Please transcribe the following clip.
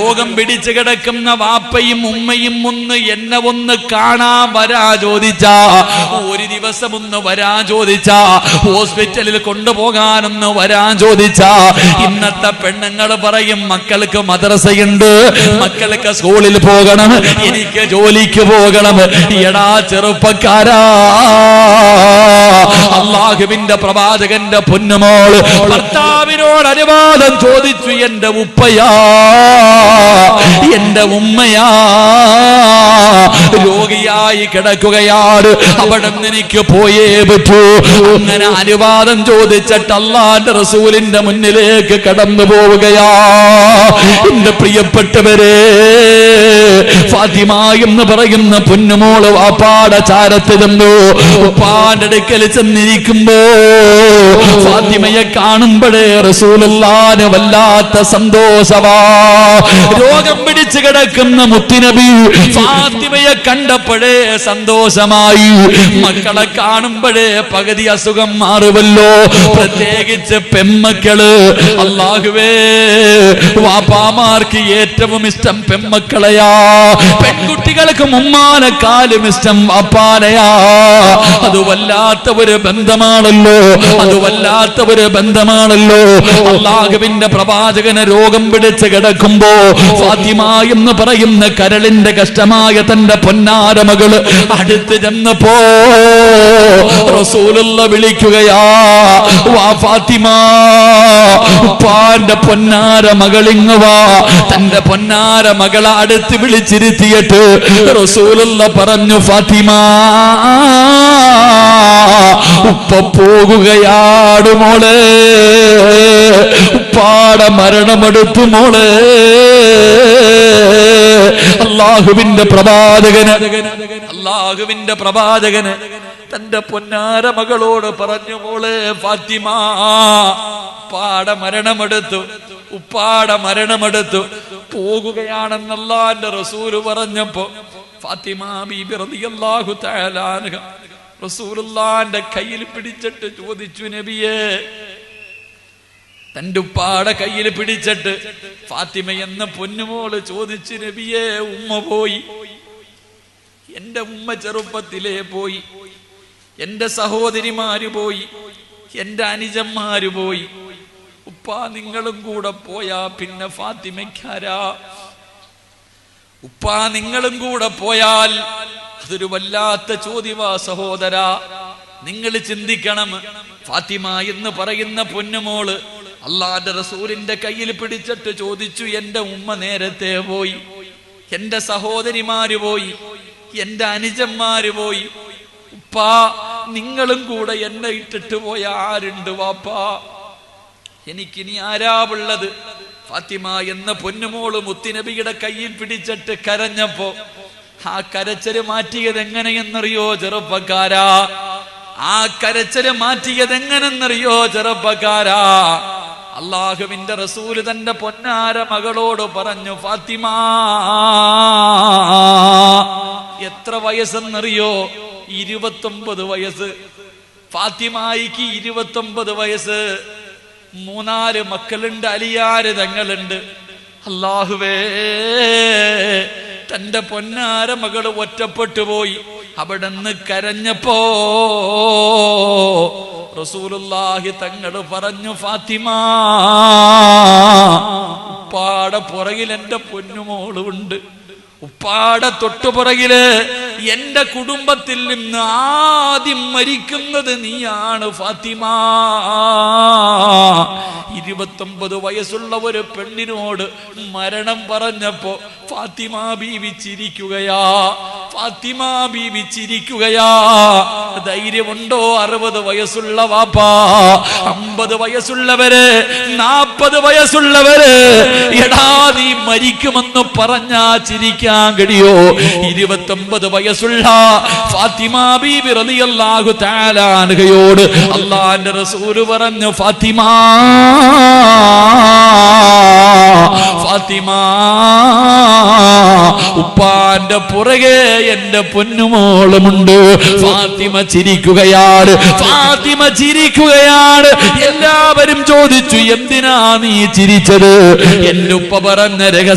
രോഗം പിടിച്ചു കിടക്കുന്ന വാപ്പയും ഉമ്മയും എന്നെ ഒന്ന് കാണാൻ വരാ ചോദിച്ചാ, ഒരു ദിവസം ഒന്ന് വരാ ചോദിച്ചാ, ഹോസ്പിറ്റലിൽ കൊണ്ടുപോകാനൊന്ന് വരാ ചോദിച്ചാ, ഇന്നത്തെ പെണ്ണുങ്ങൾ പറയും മക്കൾക്ക് മദ്രസയുണ്ട്, മക്കൾക്ക് സ്കൂളിൽ പോകണം, എനിക്ക് ജോലിക്ക് പോകണം. എടാ ചെറുപ്പക്കാരാ, അല്ലാഹുവിന്റെ പ്രവാചകന്റെ പൊന്നുമോള് ഭർത്താവിനോട് അനുവാദം ചോദിച്ചു. എന്റെ ഉപ്പയാ, എന്റെ ഉമ്മയാ രോഗിയായി കിടക്കുകയാണ്, അവിടെ നിന്ന് എനിക്ക് പോയേ പറ്റൂ. അങ്ങനെ അനുവാദം ചോദിച്ചിട്ട് അല്ലാഹുവിന്റെ റസൂലിന്റെ മുന്നിലേക്ക് കടന്നു പോവുകയാ. എന്റെ പ്രിയപ്പെട്ടവരെ, ഫാത്തിമ എന്ന് പറയുന്ന പൊന്നുമോള് വാപ്പാടെ ചാരത്ത് ചെന്നു. ഉപ്പാന്റെ അടുക്കൽ ചെന്നിരിക്കുമ്പോ ഫാത്തിമയെ കാണുമ്പോഴേ റസൂലുള്ളാഹിന് വല്ലാത്ത സന്തോഷവാ. രോഗം പിടിച്ചു കിടക്കുന്ന മുത്തുനബി ഫാത്തിമയെ കണ്ടപ്പോഴേ സന്തോഷമായി. മക്കളെ കാണുമ്പോഴേ പകുതി അസുഖം മാറുമല്ലോ, പ്രത്യേകിച്ച് പെമ്മക്കള്. അല്ലാഹുവേ, വാപ്പാമാർക്ക് ഏറ്റവും ഇഷ്ടം പെമ്മക്കളെയാ, പെൺകുട്ടികൾക്ക് ഉമ്മാനെക്കാളും ഇഷ്ടം വാപ്പാനെയാ. അത് വല്ലാത്ത ഒരു ബന്ധമാണല്ലോ, അത് വല്ലാത്ത ഒരു ബന്ധമാണല്ലോ. അല്ലാഹുവിന്റെ പ്രവാചകന് രോഗം പിടിച്ച് കിടക്കുമ്പോ ഫാത്തിമ എന്ന് പറയുന്ന കരളിന്റെ കഷ്ടമായ തന്റെ പൊന്നാര മകള് അടുത്ത് ചെന്നപ്പോ റസൂലുള്ള വിളിക്കുകയാ, വാ ഫാത്തിമ, ഉപ്പാന്റെ പൊന്നാര മകളിങ്ങ് വാ. തന്റെ പൊന്നാര മകളെ അടുത്ത് വിളിച്ചിരുത്തിയിട്ട് റസൂലുള്ള പറഞ്ഞു, ഫാത്തിമ, ഉപ്പ പോകുകയാട് മോളെ, ഉപ്പാടെ മരണമെടുത്തു മോളെ. അല്ലാഹുവിന്റെ പ്രവാചകന് തന്റെ പൊന്നാര മകളോട് പറഞ്ഞു, മോളെ ഫാത്തിമ, ഉപ്പാടെ മരണമെടുത്തു പോകുകയാണെന്ന് അല്ലാഹുവിന്റെ റസൂല് പറഞ്ഞപ്പോ ഫാത്തിമ ബീബി റളിയല്ലാഹു തആല അൻഹ റസൂലുള്ളാഹിന്റെ കയ്യിൽ പിടിച്ചിട്ട് ചോദിച്ചു, നബിയേ, തന്റെ ഉപ്പാടെ കയ്യിൽ പിടിച്ചിട്ട് ഫാത്തിമ എന്ന പൊന്നുമോള് ചോദിച്ചു, നബിയേ, ഉമ്മ പോയി, എന്റെ ഉമ്മ ചെറുപ്പത്തിലേ പോയി, എന്റെ സഹോദരിമാര് പോയി, എന്റെ അനുജന്മാര് പോയി, ഉപ്പാ നിങ്ങളും കൂടെ പോയാ പിന്നെ ഫാത്തിമയ്ക്കാരാ? ഉപ്പാ നിങ്ങളും കൂടെ പോയാൽ അതൊരു വല്ലാത്ത ചോദ്യമാ സഹോദരാ. നിങ്ങൾ ചിന്തിക്കണം. ഫാത്തിമ എന്ന് പറയുന്ന പൊന്നുമോള് അല്ലാഹുവിന്റെ റസൂലിന്റെ കയ്യിൽ പിടിച്ചിട്ട് ചോദിച്ചു, എന്റെ ഉമ്മ നേരത്തെ പോയി, എന്റെ സഹോദരിമാര് പോയി, എന്റെ അനുജന്മാര് പോയി, ഉപ്പാ നിങ്ങളും കൂടെ എന്നെ ഇട്ടിട്ട് പോയ ആരുണ്ട് വാപ്പാ? എനിക്കിനി ആരാവുള്ളത്? ഫാത്തിമ എന്ന പൊന്നുമോള് മുത്തുനബിയുടെ കയ്യിൽ പിടിച്ചിട്ട് കരഞ്ഞപ്പോ ആ കരച്ചല് മാറ്റിയത് എങ്ങനെയെന്നറിയോ ചെറുപ്പക്കാരാ? ആ കരച്ചല് മാറ്റിയത് എങ്ങനെന്നറിയോ ചെറുപ്പക്കാരാ? അല്ലാഹുവിന്റെ റസൂല് തന്റെ പൊന്നാര മകളോട് പറഞ്ഞു, ഫാത്തിമ, എത്ര വയസ്സെന്നറിയോ? 29 വയസ്സ്. ഫാത്തിമായിക്ക് 29 വയസ്സ്. 3 മക്കളുണ്ട്, അലിയാര് തങ്ങളുണ്ട്. അല്ലാഹുവേ, തന്റെ പൊന്നാര മകള് ഒറ്റപ്പെട്ടു പോയി. അവിടെ നിന്ന് കരഞ്ഞപ്പോ റസൂലുള്ളാഹി തങ്ങള് പറഞ്ഞു, ഫാത്തിമ, ഉപ്പാടെ പുറകിൽ എന്റെ പൊന്നുമോളുണ്ട്, ഉപ്പാടെ തൊട്ടുപുറകില് എന്റെ കുടുംബത്തിൽ നിന്ന് ആദ്യം മരിക്കുന്നത് നീയാണ് ഫാത്തിമ. 29 വയസ്സുള്ള ഒരു പെണ്ണിനോട് മരണം പറഞ്ഞപ്പോ ഫാത്തിമ ബീവി ചിരിക്കുകയാ. ഫാത്തിമ ബീവി ചിരിക്കുകയാ. ധൈര്യമുണ്ടോ 60 വയസ്സുള്ള വാപ്പാ, 50 വയസ്സുള്ളവര്, 40 വയസ്സുള്ളവര് എടാ നീ മരിക്കുമെന്ന് പറഞ്ഞാ ചിരിക്കാൻ കഴിയോ? 29 വയസ്സുള്ള ഫാത്തിമ ബീബി റളിയല്ലാഹു തആല അൻഹയോട് അല്ലാഹുവിന്റെ റസൂൽ പറഞ്ഞു, ഫാത്തിമ, ഫാത്തിമ, ഉപ്പാന്റെ പുറകെ എന്റെ പൊന്നുമോളുമുണ്ട്. ഫാത്തിമ ചിരിക്കുകയാണ്. ഫാത്തിമ ചിരിക്കുകയാണ്. എല്ലാവരും ചോദിച്ചു, എന്തിനാ നീ ചിരിച്ചത്? എന്റെ ഉപ്പ പറഞ്ഞ രഹസ്യം